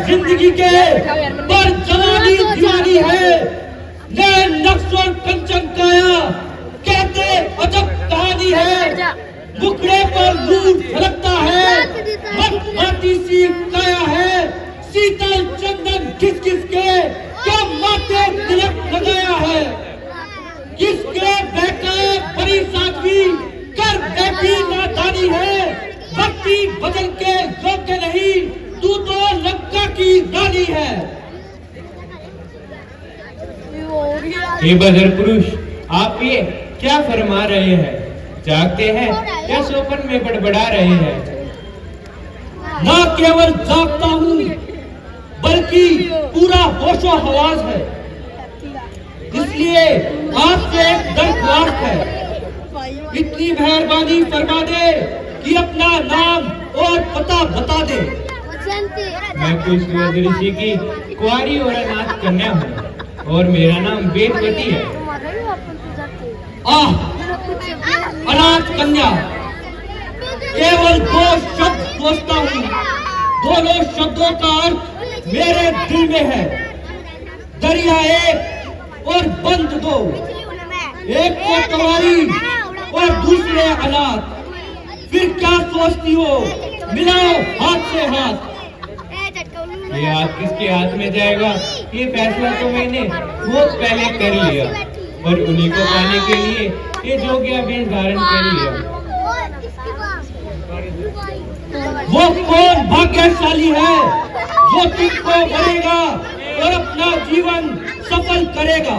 जिंदगी के पर जवानी दीवानी है, नए नक्श और कंचन काया कहते अजब कहानी है। मुखड़े पर नूर झलकता है, मत सी काया है, शीतल चंदन घिस घिस के क्या माथे तिलक लगाया है। किसके बेटे बड़ी साध्वी कर बैठी नादानी है, भक्ति बदल के योग्य नहीं, तू तो लंका की रानी है। हे बदर पुरुष, आप ये क्या फरमा रहे हैं? जागते हैं या सोपन में बड़बड़ा रहे हैं? ना केवल जागता हूँ बल्कि पूरा होशो हवास है, इसलिए आपसे एक दरख्वास्त है। इतनी मेहरबानी फरमा दे कि अपना नाम और पता बता दे। मैं कुशवद ऋषि की कुंवारी और अनाथ कन्या हूँ और मेरा नाम वेदवती है। आह, अनाथ कन्या, केवल दो शब्द सोचता हूँ, दोनों शब्दों का अर्थ मेरे दिल में है। दरिया एक और बंद दो, एक को कुंवारी और दूसरे अनाथ। फिर क्या सोचती हो? मिलाओ हाथ से हाथ। ये हाथ किसके हाथ में जाएगा, ये फैसला तो मैंने बहुत पहले कर लिया और उन्हीं को पाने के लिए ये जोगिया वेश धारण कर लिया। वो कौन भाग्यशाली है जो तुमको मरेगा और अपना जीवन सफल करेगा?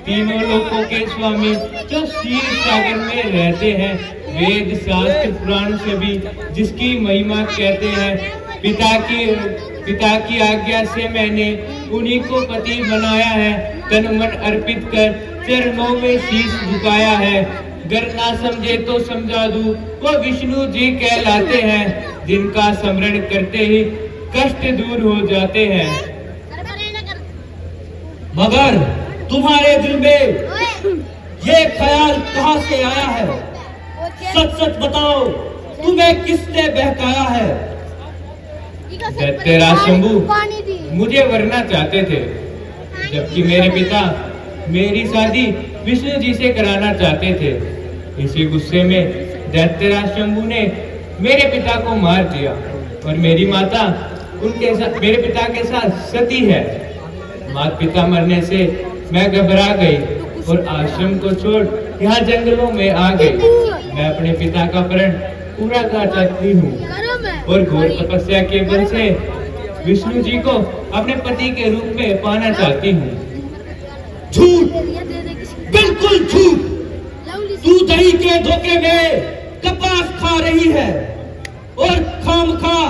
तीनों लोकों के स्वामी जो क्षीर सागर में रहते हैं, वेद शास्त्र पुराण से भी जिसकी महिमा कहते हैं। पिता की आज्ञा से मैंने उन्हीं को पति बनाया है, तन मन अर्पित कर चरणों में शीश झुकाया है। गर ना समझे तो समझा दूं, वो विष्णु जी कहलाते हैं, जिनका स्मरण करते ही कष्ट दूर हो जाते हैं। मगर तुम्हारे दिल में ये ख्याल कहाँ से आया है? सच सच बताओ, तुम्हें किसने बहकाया है? दैत्यराज शंभू मुझे वरना चाहते थे, जबकि मेरे पिता मेरी शादी विष्णु जी से कराना चाहते थे। इसी गुस्से में दैत्यराज शंभू ने मेरे पिता को मार दिया और मेरी माता उनके साथ, मेरे पिता के साथ सती है। माता पिता मरने से मैं घबरा गई और आश्रम को छोड़ यहाँ जंगलों में आ गई। मैं अपने पिता का प्रण पूरा करना चाहती हूँ और घोर तपस्या के बल से विष्णु जी को अपने पति के रूप में पाना चाहती हूँ। झूठ, बिल्कुल झूठ। तू दही के धोखे में कपास खा रही है और खामखा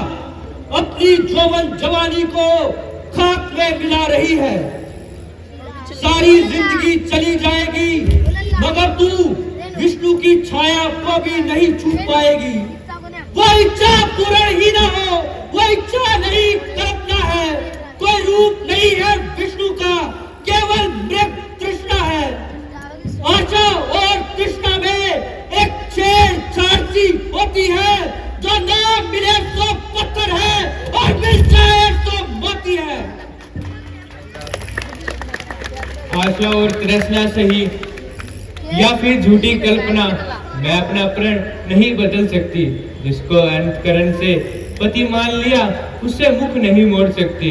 अपनी जौवन जवानी को खाक में मिला रही है। सारी जिंदगी चली जाएगी मगर तू विष्णु की छाया को भी नहीं छू पाएगी। वो इच्छा पूर्ण ही ना हो, वो इच्छा नहीं तड़पना है। कोई रूप नहीं है विष्णु का, केवल मृग तृष्णा है। आशा और तृष्णा में एक छेड़छाड़ सी होती है, जो ना मिले तो पत्थर है और मिल जाए तो मोती है। आशा और तृष्णा सही या फिर झूठी कल्पना, मैं अपना प्रण नहीं बदल सकती। जिसको अंतकरण से पति मान लिया उससे मुख नहीं मोड़ सकती।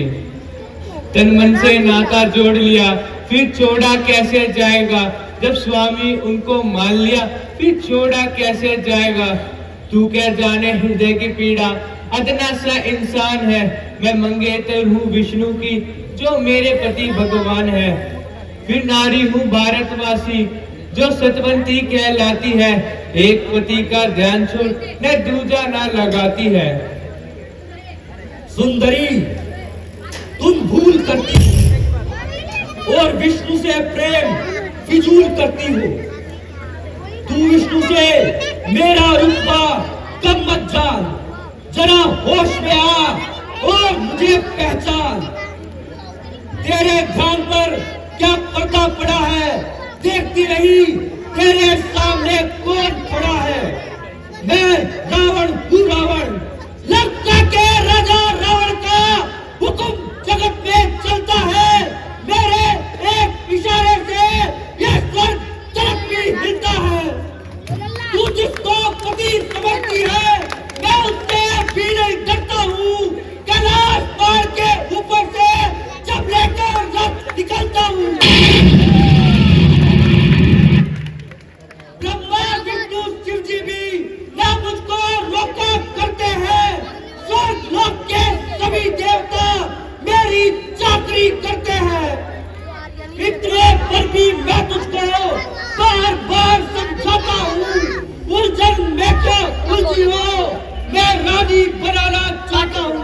तन मन से नाता जोड़ लिया फिर छोड़ा कैसे जाएगा? जब स्वामी उनको मान लिया फिर छोड़ा कैसे जाएगा? तू क्या जाने हृदय की पीड़ा, अदना सा इंसान है मैं, मंगेतर हूँ विष्णु की जो मेरे पति भगवान है। फिर नारी हूँ भारतवासी जो सतवंती कहलाती है, एक पति का ध्यान छोड़ न दूजा ना लगाती है। सुंदरी, तुम भूल करती हो और विष्णु से प्रेम फिजूल करती हो। तू विष्णु से मेरा रुतबा कम मत जान, जरा होश में आ और मुझे पहचान। तेरे ध्यान पर क्या पर्दा पड़ा है, देखती रही तेरे सामने कौन खड़ा है। मैं रावण हूँ, रावण, लंका के राजा रावण का हुक्म जगत में चलता है। मेरे एक इशारे से यह स्वर्ग तरफ भी हिलता है। तू जिसको पति समझती है, मैं उससे भी नहीं डरता हूँ। कैलाश पार के ऊपर से जब लेकर रथ निकलता हूँ, ब्रह्मा विष्णु शिव जी भी ना मुझको रोका करते हैं। स्वर्ग लोक के सभी देवता मेरी चाकरी करते हैं। इतने पर भी मैं तुझको बार बार समझाता हूँ, उलझन में क्या उलझी हो, मैं रानी बनाना चाहता हूँ।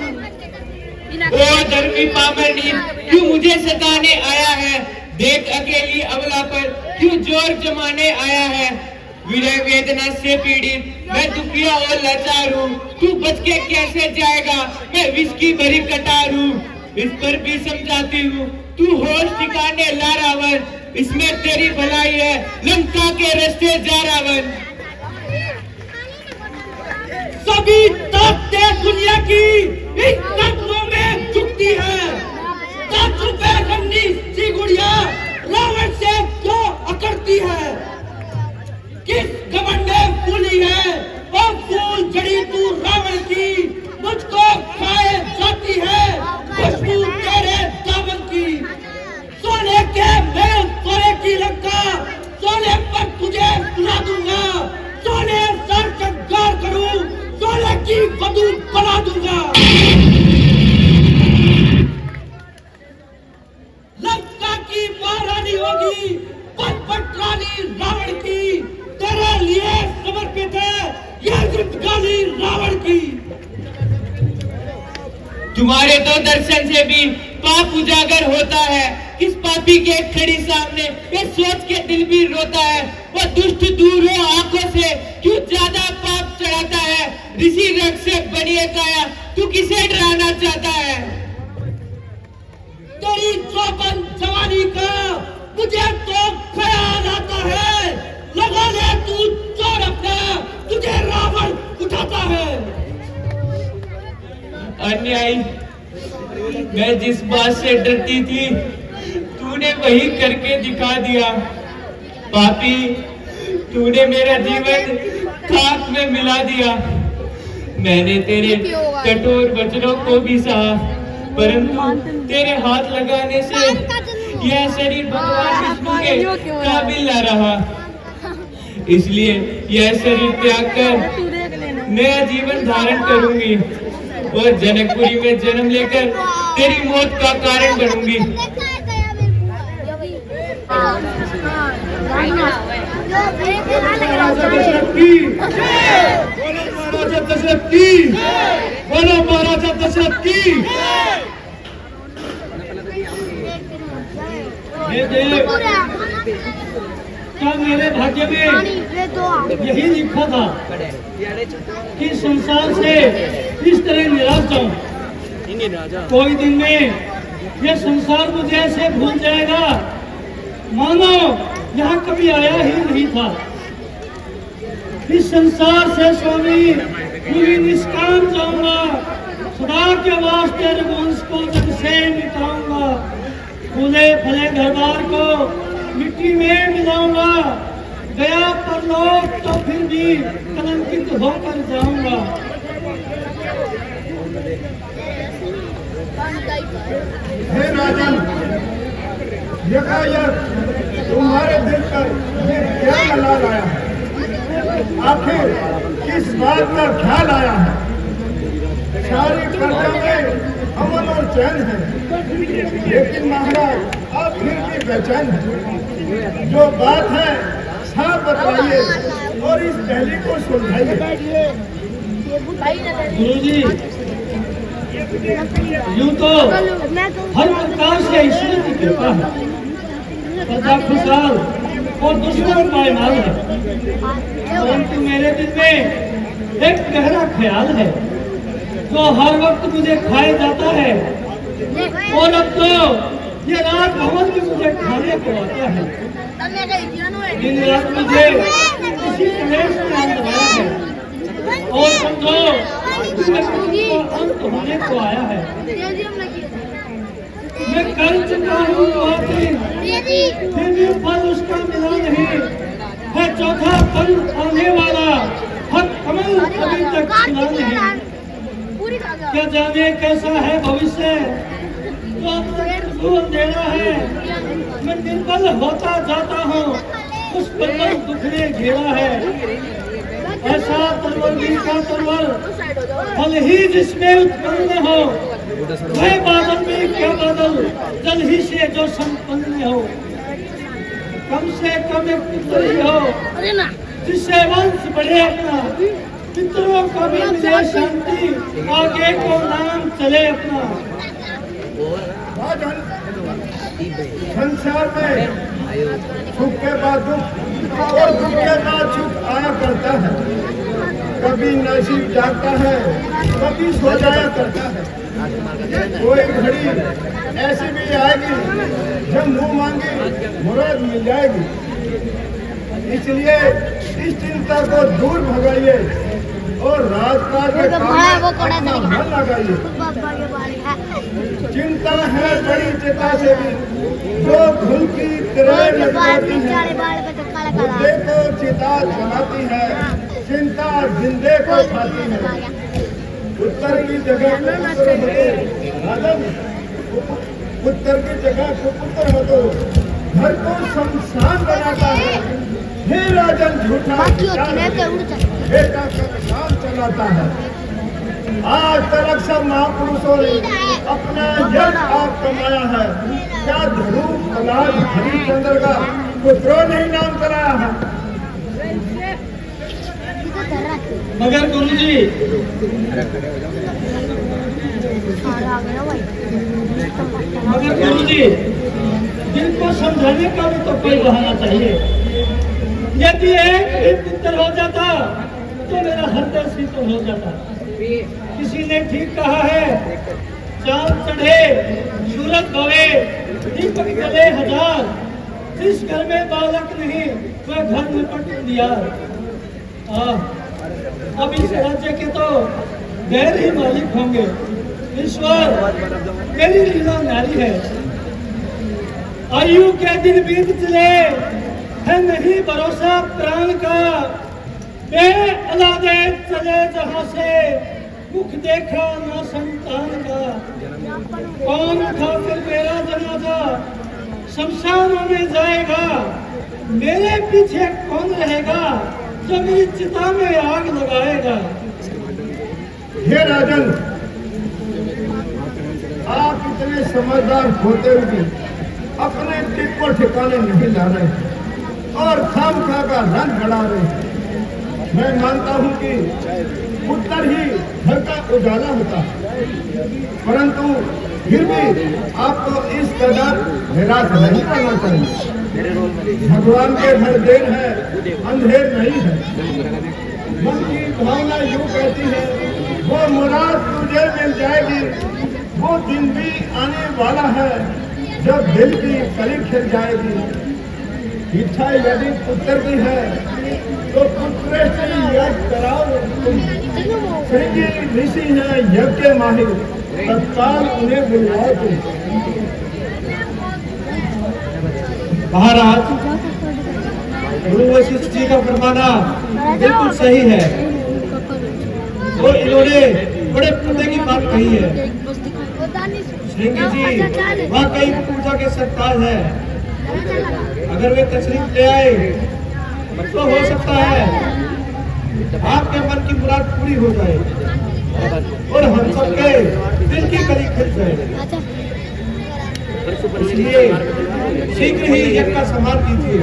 ओ धर्मी पामरनी, क्यों मुझे सताने आया है? देख अकेली अबला पर क्यों जोर जमाने आया है? विरह वेदना से पीड़ित मैं दुखिया और लाचार हूँ। तू बच के कैसे जाएगा? मैं विष की भरी कटार हूँ। इस पर भी समझाती हूँ, तू होश ठिकाने ला रावण, इसमें तेरी भलाई है, लंका के रास्ते जा रावण। सभी ताकतें दुनिया की इन कदमों में झुकती है। 10 रुपए रंडी सी गुड़िया रावण से क्यों अकड़ती है? किस घमंड में फूली है वो फूल जड़ी तू रावण की, मुझको खाए जाती है खुशबू तेरे दामन की। सोने के महल, सोने की लंका, सोने पर तुझे सुला दूंगा। सोने सर चंगार करूं, सोने की वधू बना दूंगा। लंका की महारानी होगी पटपट रानी रावण की। तेरे लिए समर्पित है यह जिंदगानी रावण की। तुम्हारे तो दर्शन से भी पाप उजागर होता है। किस पापी के खड़ी सामने ये सोच के दिल भी रोता है। वो दुष्ट दूर हो आंखों से, क्यों ज्यादा पाप चढ़ाता है? ऋषि रक्षक बनिए काया, तू किसे डराना चाहता है? तेरी चौबन जवानी का मुझे तो ख्याल आता है। लगा ले तू चोर अपना, तुझे रावण उठाता है। अन्यायी, मैं जिस बात से डरती थी तूने वही करके दिखा दिया। पापी, तूने मेरा जीवन खाक में मिला दिया। मैंने तेरे कठोर वचनों को भी सहा, परंतु तेरे हाथ लगाने से यह शरीर भगवान विष्णु के काबिल न रहा। इसलिए यह शरीर त्याग कर नया जीवन धारण करूंगी और जनकपुरी में जन्म लेकर तेरी मौत का कारण बनूंगी। महाराजा दशरथ की, बोलो महाराजा दशरथ की। हे देव, क्या मेरे भाग्य में यही लिखा था कि संसार से इस तरह निराश जाऊं? कोई दिन में यह संसार मुझे ऐसे भूल जाएगा मानो यहाँ कभी आया ही नहीं था। इस संसार से स्वामी पूरी निष्काम जाऊंगा। सदा के वास्ते रघुवंश को जग से मिटाऊंगा। फूले फले घर बार को मिट्टी में मिलाऊंगा। गया परलोक तो फिर भी कलंकित होकर जाऊंगा। हे राजन, यकायक तुम्हारे दिल पर ये क्या मलाल आया है? आखिर किस बात का ख्याल आया है? सारी प्रजा में अमन और चैन है, लेकिन महाराज आप फिर भी बेचैन है। जो बात है साफ बताइए और इस पहली को सुलझाइए। गुरुजी, यूं तो हर प्रकार से ईश्वर की कृपा है। प्रजा खुशहाल और दुश्मन पायमाल है, परंतु मेरे दिल में एक गहरा ख्याल है जो हर वक्त मुझे खाए जाता है। और अब तो ये राजभवन भी मुझे खाने को आता है। दिन रात मुझे इसी कलेश में अंधकारा है और समझो अंत होने को आया है। मैं कर चुका हूँ फिर भी फल उसका मिला नहीं है। चौथा फल आने वाला हक कमल अभी तक खिला नहीं। क्या जाने कैसा है भविष्य तो अब तक अंधेरा है। मैं निर्बल होता जाता हूँ उस पर दुख ने घेरा है। ऐसा तरवरगी का तरवर फल ही जिसमें उत्पन्न हो, वह बादल में क्या बादल जल ही से जो संपन्न हो। कम से कम एक पुत्र ही हो जिससे वंश बढ़े अपना, पितरों को भी मिले शांति, आगे को नाम चले अपना। संसार में सुख के बाद दुख और दुख के बाद सुख आया करता है। कभी नसीब जागता है, कभी सो जाया करता है। कोई घड़ी ऐसी भी आएगी जब मुंह मांगी मुराद मिल जाएगी। इसलिए इस चिंता को दूर भगाइए और राजकाज में मन लगाइए। चिंता है बड़ी चिता से भी जो धुल की किरण लगाती है, मुद्दे को चिता जलाती है, चिंता जिंदे को खाती है। उत्तर की जगह उत्तर की जगह कुपुत्र हो तो घर को शमशान बनाता है। हे राजन झूठा बेटा का काम चलाता है। आज तक सब महापुरुषों ने अपना यश आप कमाया है। क्या ध्रुव प्रहलाद हरिश्चंद्र का पुत्रों ने ही नाम कराया है। मगर गुरुजी जिनको समझाने का भी तो कोई बहाना चाहिए। यदि एक पुत्र हो जाता तो मेरा हृदय शीतल हो जाता। किसी ने ठीक कहा है, चांद चढ़े सूरज भवे दीपक जले हजार, जिस घर में बालक नहीं वह घर में पट दिया। अब इस राज्य के तो गैर ही मालिक होंगे। ईश्वर मेरी लीला नारी है। आयु के दिन बीत चले है नहीं भरोसा प्राण का। बेअलादे चले जहां से मुख देखा ना संतान का। कौन उठा फिर मेरा जनाजा शमशानों में जाएगा। मेरे पीछे कौन रहेगा जो मेरी चिता में आग लगाएगा। हे राजन, आप इतने समझदार होते हुए अपने टिक को ठिकाने नहीं ला रहे और खामखा का रंग बढ़ा रहे। मैं मानता हूं कि उत्तर ही घर का उजाला होता है, परंतु फिर भी आपको इस कदर निराश नहीं करना चाहिए। भगवान के घर देर है, अंधेर नहीं है। मन की भावना यूं कहती है वो मुराद तुझे मिल जाएगी। वो दिन भी आने वाला है जब दिल की कली खिल जाएगी। इच्छा यदि पुत्र की है तो पुत्र से यज्ञ कराओ। श्री ऋषि है यज्ञ माहिर, तत्काल उन्हें बुलवाओ तुम। महाराज, गुरु वशिष्ठ जी का फरमाना बिल्कुल सही है। तो इन्होंने बड़े पुण्य की बात कही है। श्रृंगी जी वाकई पूजा के सरताज है। अगर वे तशरीफ ले आए तो हो सकता है आपके मन की मुराद पूरी हो जाए और हम सबके दिल की कली खिल जाए। इसलिए शीघ्र ही यज्ञ का सम्मान कीजिए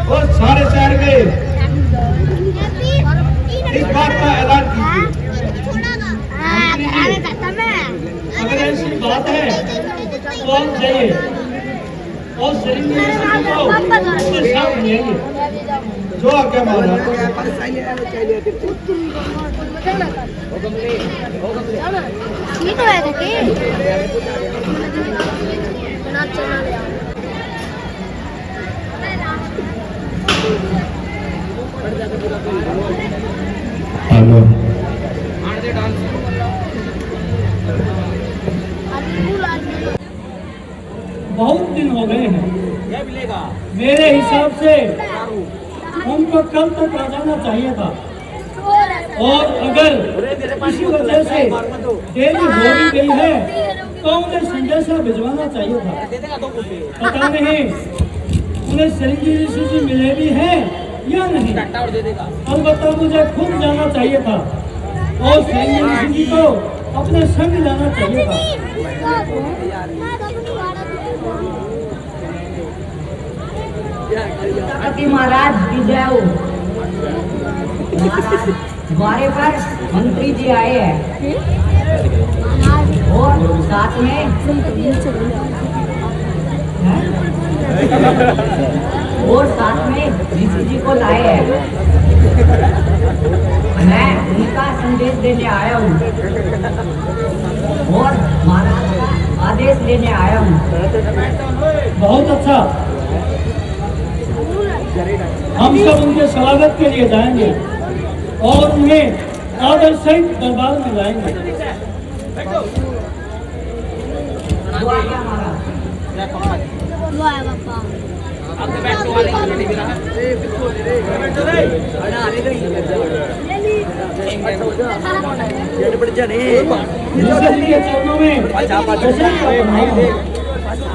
और सारे शहर में इस बात का ऐलान कीजिए। अगर ऐसी बात है तो हम जाइए और शरीर में साथ लेंगे जो आज्ञा महाराज। बहुत दिन हो गए हैं। मेरे हिसाब से उनको कल तक आ जाना चाहिए था, और अगर किसी वजह से देरी हो भी गई है तो उन्हें संदेशा भिजवाना चाहिए था। पता नहीं उन्हें श्रृंगी ऋषि जी मिले भी हैं या नहीं। अलबत्ता मुझे खुद जाना चाहिए था और श्रृंगी ऋषि जी को अपने संग लाना चाहिए था। पति महाराज की जय हो। द्वारे पर मंत्री जी आए हैं और साथ में ऋषि जी को लाए हैं। मैं उनका संदेश देने आया हूँ और महाराज का आदेश लेने आया हूँ। बहुत अच्छा, हम सब उनके स्वागत के लिए जाएंगे और उन्हें आदर सहित दरबार में लाएंगे। चरणों में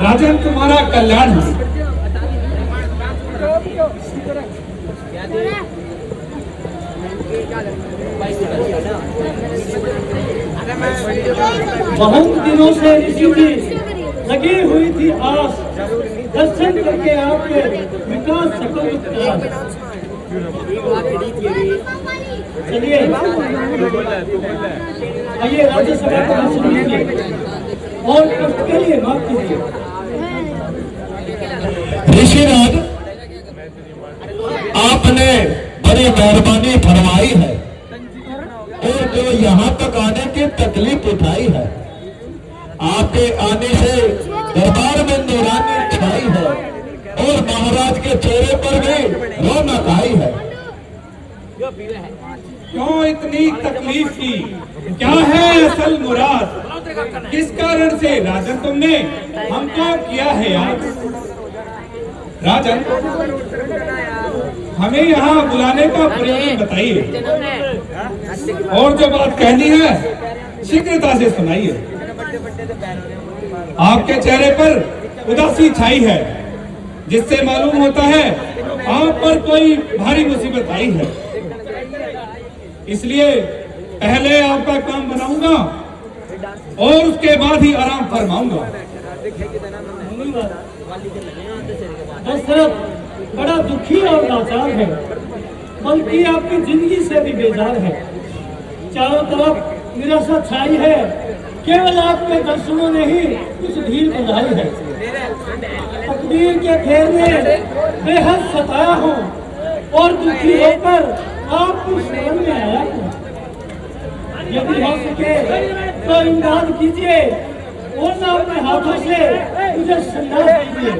राजन तुम्हारा कल्याण हो। बहुत दिनों से ऋषि जी लगी हुई थी आस, दर्शन करके आपके विकास सकल। चलिए आइए राज्यसभा को दर्शन कीजिए और उसके लिए माफ कीजिए। ऋषिराज, आपने बड़ी मेहरबानी फरमाई है और जो यहाँ तक आने की तकलीफ उठाई है, आपके आने से दरबार में नूरानी छाई है और महाराज के चेहरे पर भी रौनक आई है। क्यों इतनी तकलीफ की? क्या है असल मुराद? किस कारण से राजन तुमने हमको किया है याद? राजन, हमें यहाँ बुलाने का प्रयोजन बताइए और जो बात कहनी है शीघ्रता से सुनाइए। आपके चेहरे पर उदासी छाई है, जिससे मालूम होता है आप पर कोई भारी मुसीबत आई है। इसलिए पहले आपका काम बनाऊंगा और उसके बाद ही आराम फरमाऊंगा। दशरथ बड़ा दुखी और लाचार है, बल्कि आपकी जिंदगी से भी बेजार है। चारों तरफ निराशा छाई है, केवल आपके दर्शनों ने ही कुछ धीर बंधाई है। तकदीर के फेर में बेहद सताया हूँ और दुखी होकर आपकी शरण में आया हूँ। यदि हो सके तो इमदाद कीजिए और ना अपने हाथों से मुझे संन्यास दीजिए।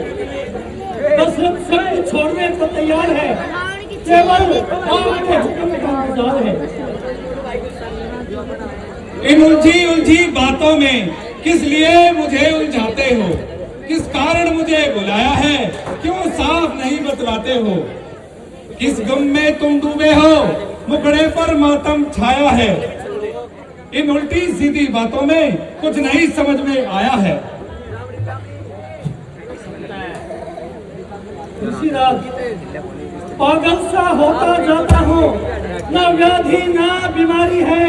दशरथ सब कुछ छोड़ने को तैयार है, केवल आपके हुक्म का इंतजार है। इन उलझी उलझी बातों में किस लिए मुझे उलझाते हो? किस कारण मुझे बुलाया है? क्यों साफ नहीं बतलाते हो? किस गम में तुम डूबे हो? मुखड़े पर मातम छाया है। इन उल्टी सीधी बातों में कुछ नहीं समझ में आया है। ऋषिराज, पागल सा होता जाता हूँ, न व्याधि न बीमारी है,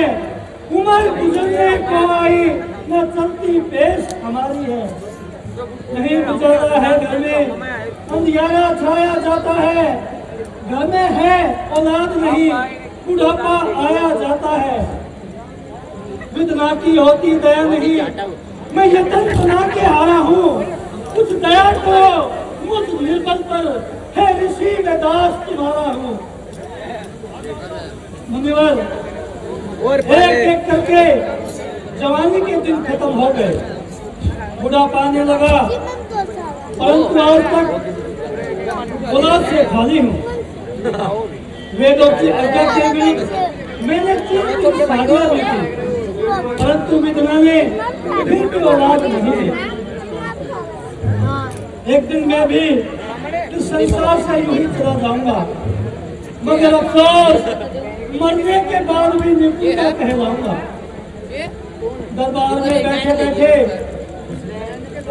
उम्र गुजरने को आई, न चलती पेश हमारी है। नहीं गुजरता है घर में, अंधियारा छाया जाता है। घर में है औलाद नहीं, बुढ़ापा आया जाता है। विधना की होती दया नहीं, मैं यतन बना के हारा हूँ। कुछ दया को मुझ निर्बल पर है, ऋषि में दास तुम्हारा हूँ। मुनिवर, एक एक करके जवानी के दिन खत्म हो गए, बुढ़ापा आने लगा, परंतु आज तक औलाद से खाली हूँ। वेदों की आज्ञा के विरुद्ध मैंने 3 शादियां ली थी, परंतु विधना ने फिर भी औलाद नहीं दी। एक दिन मैं भी इस संसार से यूं ही चला जाऊंगा, मगर अफसोस मरने के बाद भी निपुणता कहलाऊंगा। दरबार में बैठे बैठे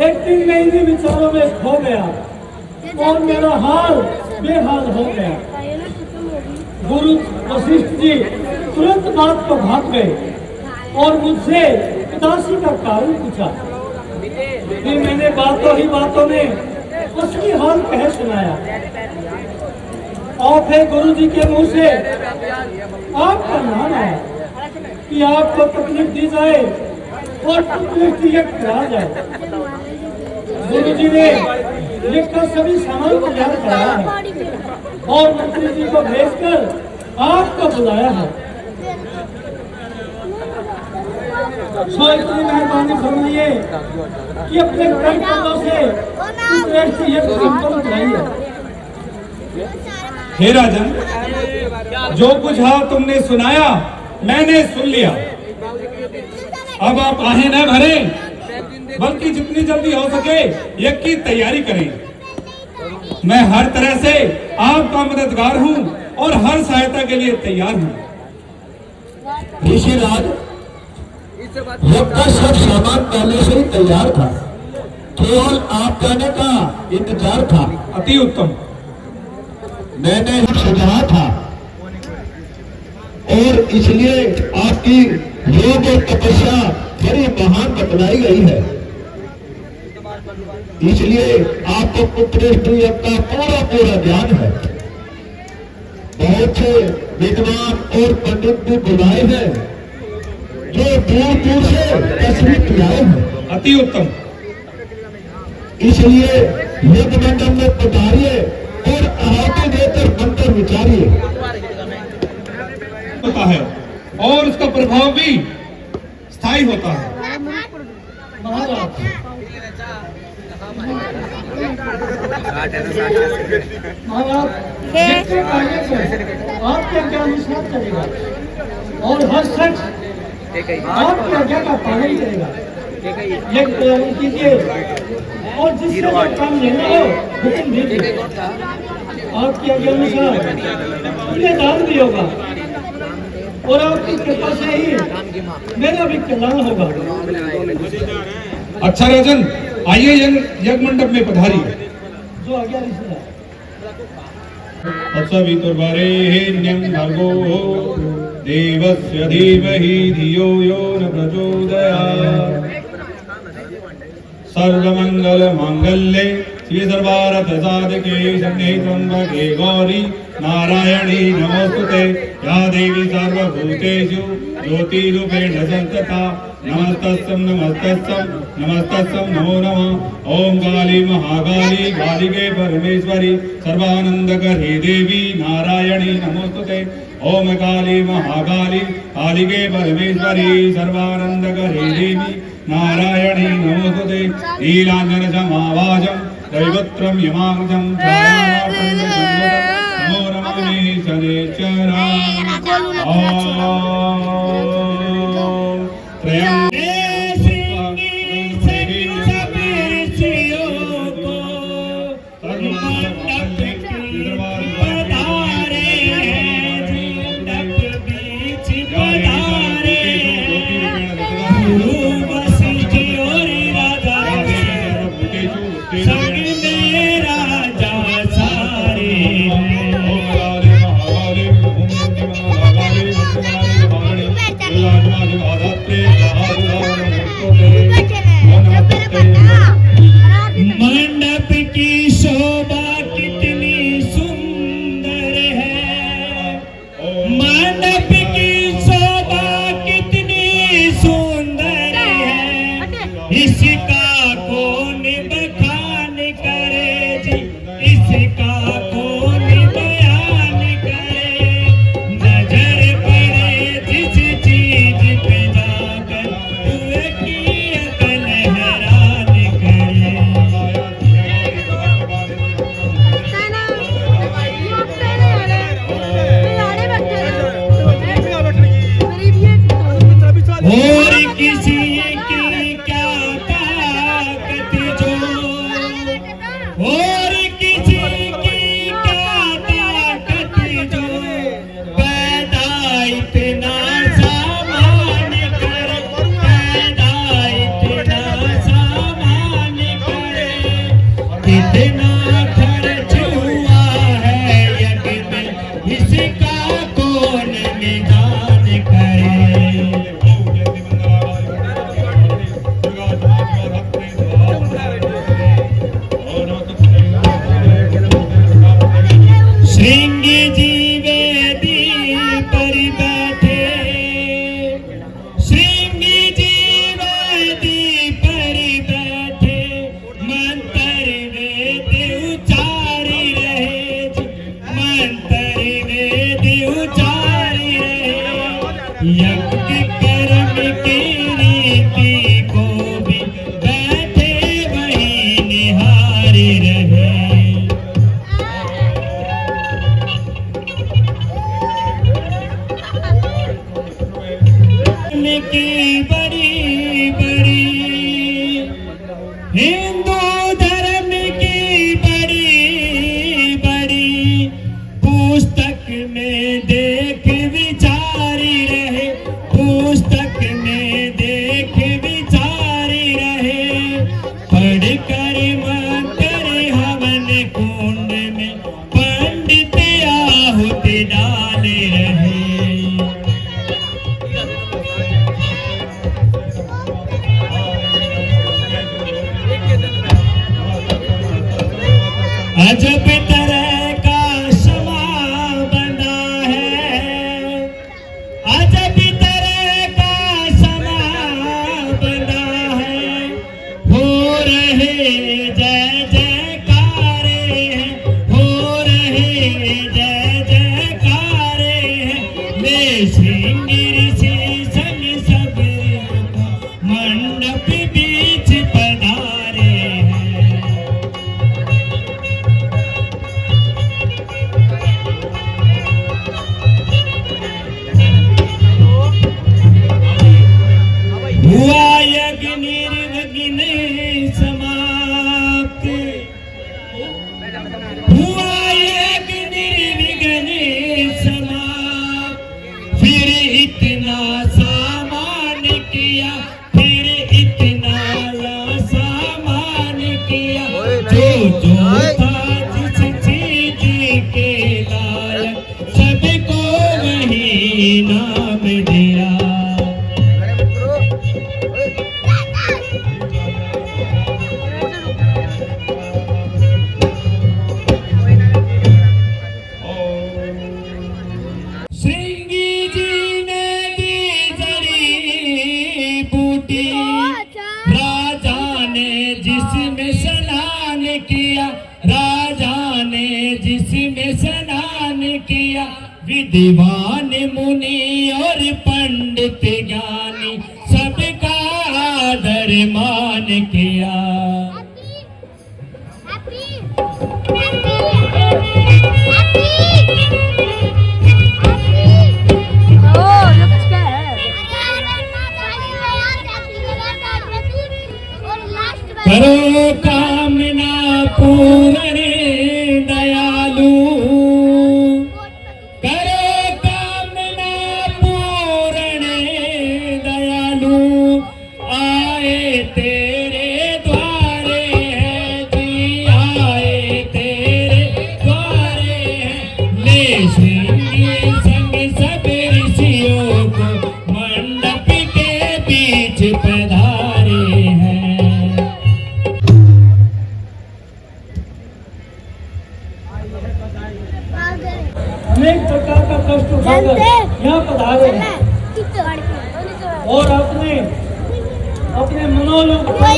एक दिन मैं इन्हीं विचारों में खो गया और मेरा हाल बेहाल हो गया। गुरु वशिष्ठ जी तुरंत बात को भाग गए और मुझसे उदासी का कारण पूछा। फिर मैंने बातों ही बातों में असली हाल कह सुनाया और फिर गुरु जी के मुंह से आपका नाम आया कि आपको तकलीफ दी जाए और तकलीफ करा जाए। गुरु जी ने लिखकर सभी सामान तैयार कराया है और मंत्री जी को भेजकर आपको बुलाया है। सो इतनी मेहरबानी फरमाइए कि अपने कर्तव्यों से हे राजन, जो कुछ हाल तुमने सुनाया मैंने सुन लिया। अब आप आहें न भरें, बल्कि जितनी जल्दी हो सके यज्ञ की तैयारी करें। मैं हर तरह से आपका मददगार हूं और हर सहायता के लिए तैयार हूं। ऋषिराज, यज्ञ का सब सामान पहले से ही तैयार था, केवल आप जाने का इंतजार था। अति उत्तम। मैंने सुझाया था और इसलिए आपकी योग और तपस्या बड़ी महान बतलाई गई है। इसलिए आपको उत्कृष्ट यज्ञ का पूरा ज्ञान है। बहुत से विद्वान और पंडित भी बुलाए हैं जो दूर दूर से तस्वीर लाए हैं। अति उत्तम। इसलिए यज्ञ मंडल में पधारिए और आहुति देकर मंत्र विचारिए। होता है और उसका प्रभाव भी स्थायी होता है। महाराज, यज्ञ करने से आपके ज्ञान विश्वास करेगा और हर शख्स आपकी आज्ञा का पालन करेगा। यज्ञ तैयारी कीजिए और जिससे जो काम लेना हो हुक्म दीजिए। आपकी आज्ञा अनुसार दान भी होगा और आपकी कृपा से ही मेरा भी कल्याण होगा। अच्छा राजन, आइए यज्ञ मंडप में पधारिए। जो आज्ञा ऋषिराज। तत्सवितुर्वरेण्यं भर्गो देवस्य धीमहि धियो यो न प्रचोदयात्। सर्वमंगल मांगल्ये शिवे सर्वार्थ साधके शरण्ये त्र्यंबके गौरी नारायणी नमोस्तुते। या देवी सर्वभूतेषु ज्योतिरूपेण संस्थिता नमस्तस्यं नमस्तस्यं नमस्तस्यं नमो नमः। ओम काली महाकाली कालिके परमेश्वरी सर्वानंदकरी देवी नारायणी नमोस्तुते। ओम काली महाकाली कालिके परमेश्वरी सर्वानंदकरी देवी नारायणी नमोस्तुते। नीलांजन समाभाजं दैवत्रं यमांजं नमो नमामि शनेश्वराय। मंडप की शोभा कितनी सुंदर है, मंडप की शोभा कितनी सुंदर है, इसका कौन बखान कितना खर्च हुआ है यज्ञ में, इसका कौन निदान करे। श्रृंगी जी वेदी पर बैठे, श्रृंगी जी वेदी पर बैठे, मंत्र वेद उचारी रहे, मंत्र वेद उचारी रहे। यज्ञ कर्म की रीति को भी बैठे वही निहारी रहे। की बड़ी बड़ी हिंदू धर्म की बड़ी बड़ी पुस्तक में देख विचारी रहे, पुस्तक में देख विचारी रहे। पढ़ कर मंत्र हवन कुंड में पंडित आहुति डाले रहे। अजब तरह का समा बना है, अजब तरह का समा बना है। हो रहे जय जयकारे हैं, हो रहे जय जयकारे हैं। ले श्रृंगी ऋषि संग सब मंडप बीच पधारे हैं। हुआ यज्ञ निर्विघ्न समाप्त, हुआ यज्ञ निर्विघ्न समाप्त। फिर इतना सामान किया, फिर इतना सामान किया। जो था जिस चीज के लायक, सबको वही नाम दिया। श्रृंगी जी ने दी जड़ी बूटी, राजा ने जिसमें स्नान किया, राजा ने जिसमें स्नान किया। विद्वान मुनि और पंडित ज्ञानी सबका आदर मान किया। करो कामना पूर्ण दयालु, करो कामना पूर्ण दयालु। आए तेरे द्वारे हैं जी, आए तेरे द्वारे हैं। ले श्रृंगी संग सब ऋषियों को मंडप के बीच पधारे हैं। अनेक प्रकार का कष्ट उठाकर यहाँ पधारे हैं और अपने अपने मनोलोक में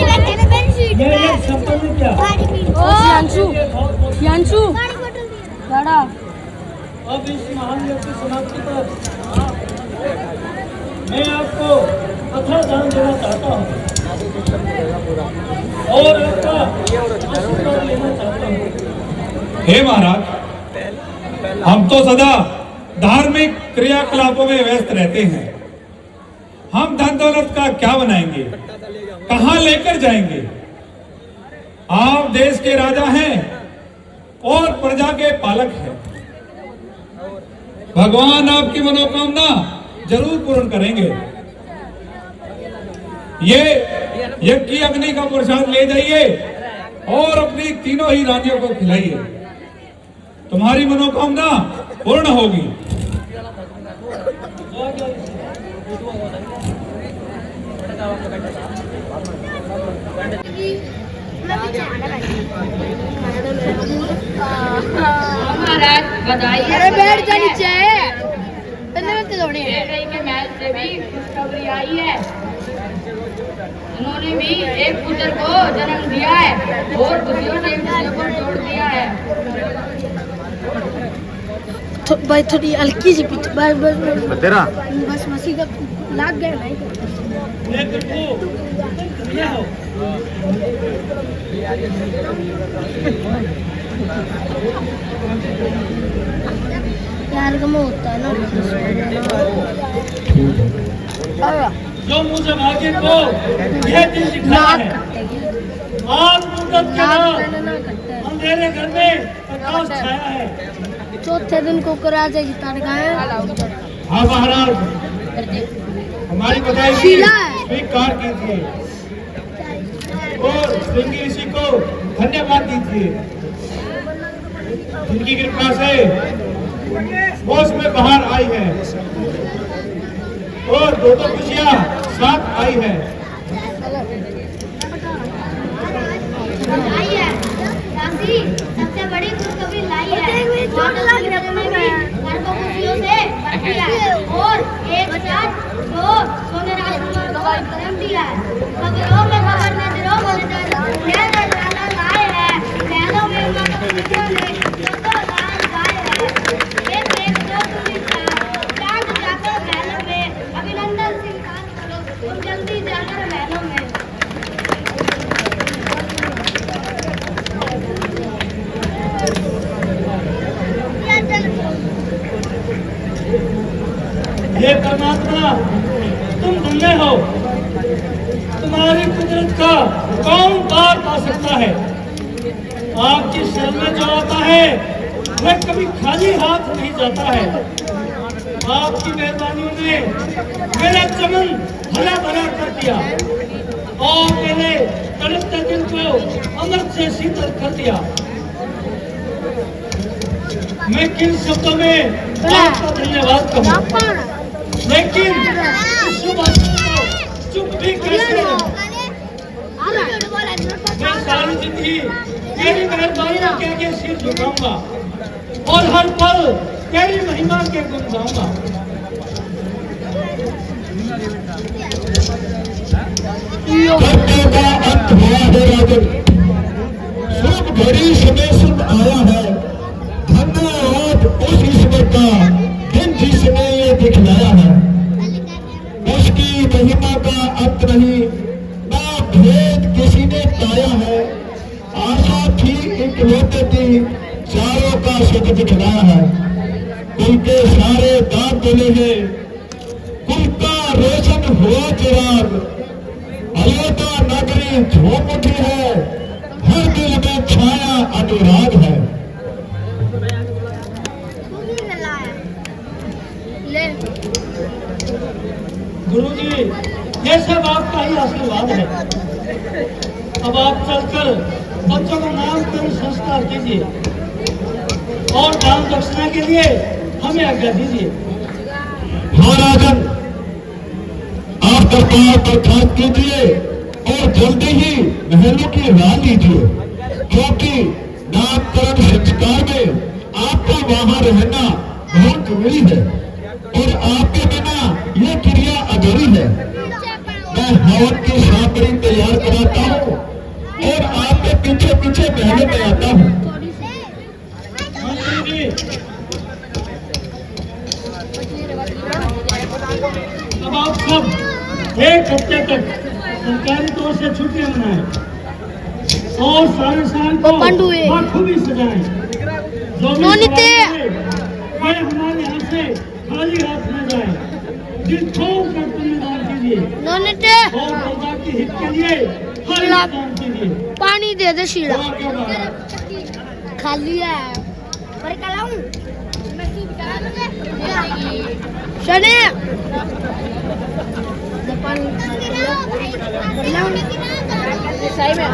संपन्न किया। अब इस महान यज्ञ की समाप्ति पर मैं आपको कथा दान देना चाहता हूँ और आपका आशीर्वाद लेना चाहता हूँ। हे महाराज, हम तो सदा धार्मिक क्रियाकलापों में व्यस्त रहते हैं। हम धन दौलत का क्या बनाएंगे, कहां लेकर जाएंगे? आप देश के राजा हैं और प्रजा के पालक हैं। भगवान आपकी मनोकामना जरूर पूर्ण करेंगे। ये यज्ञ की अग्नि का प्रसाद ले जाइए और अपनी तीनों ही रानियों को खिलाइए। तुम्हारी मनोकामना पूर्ण होगी। महाराज बधाई। अरे बैठ जा नीचे के महल से भी खुशखबरी आई है। उन्होंने भी एक पुत्र को जन्म दिया है और खुशियों ने खुशियों को जोड़ दिया है। भाई थोड़ी हल्की सी पीछे बस मसी का लाग गया भाई। यार कम होता है ना जो मुझे भाग्य को यह दिन दिखाया है। आज मुद्दत के बाद अंधेरे घर में प्रकाश छाया है। चौथे दिन को करा जाएगी तारगाएं। हाँ महाराज, हमारी बधाई स्वीकार कीजिए और श्रृंगी ऋषि को धन्यवाद दीजिए, जिनकी कृपा से मौसम में बाहर आई है और दो खुशियां साथ आई है। सबसे बड़ी खुशखबरी लाई है। घर को खुशियों से भर दिया है और एक साथ दो सोने राजकुमार को जन्म दिया है। खबरों में खबर नजरों में नजर लाए हैं। महलों में खुशियों ने दो गान गाए हैं। एक दो चांद जाकर महलों में अभिनंदन स्वीकार करो और जल्दी जाकर महलों में। हे परमात्मा, तुम धन्य हो। तुम्हारी कुदरत का कौन पार पा सकता है। आपकी शरण में जो आता है वह कभी खाली हाथ नहीं जाता है। आपकी मेहरबानियों ने मेरा चमन हरा भरा कर दिया और मेरे तड़पते दिल को अमृत से शीतल कर दिया। मैं किन शब्दों में आपका धन्यवाद कहूँ, लेकिन शुभ अवसर को चुप भी कैसे रहूं? मैं सारी जिंदगी तेरी मेहरबानियों के आगे सिर झुकाऊंगा और हर पल तेरी महिमा के गुण गाऊंगा। शुभ घड़ी समय शुभ आया है। धन्यवाद उस ईश्वर का दिन जिसने ये दिखलाया है। उसकी महिमा का अंत नहीं, ना भेद किसी ने पाया है। आशा थी इकलौते थी, चारों का सुख दिखलाया है। कुल के सारे दांत डले हैं, कुल का रोशन हुआ चिराग। अयोध्या नगरी झूम उठी है, हर दिल में छाया अनुराग है। गुरुजी, ये सब आपका ही आशीर्वाद है। अब आप चलकर बच्चों को नामकरण संस्कार कीजिए और दान दक्षिणा के लिए हमें आज्ञा दीजिए। महाराजन, आप दरबार बर्खास्त कीजिए और जल्दी ही महलों की राह लीजिए, क्योंकि नामकरण संस्कार में आपका वहां रहना बहुत जरूरी है और आपके बिना ये क्रिया अधूरी है। मैं हवन की सामग्री तैयार कराता हूँ और आपके पीछे पीछे महलों में आता हूँ। अब आप सब एक हफ्ते तक सरकारी तौर से छुट्टियां मनाएं और सारे साल को बखूबी सजाएं। जो भी वे हमारे यहाँ से खाली हाथ न जाए। दिल खोल कर पुण्यदान कीजिए और प्रजा के हित के लिए हर काम कीजिए। पानी दे दे शीला खाली है शने पानी सही में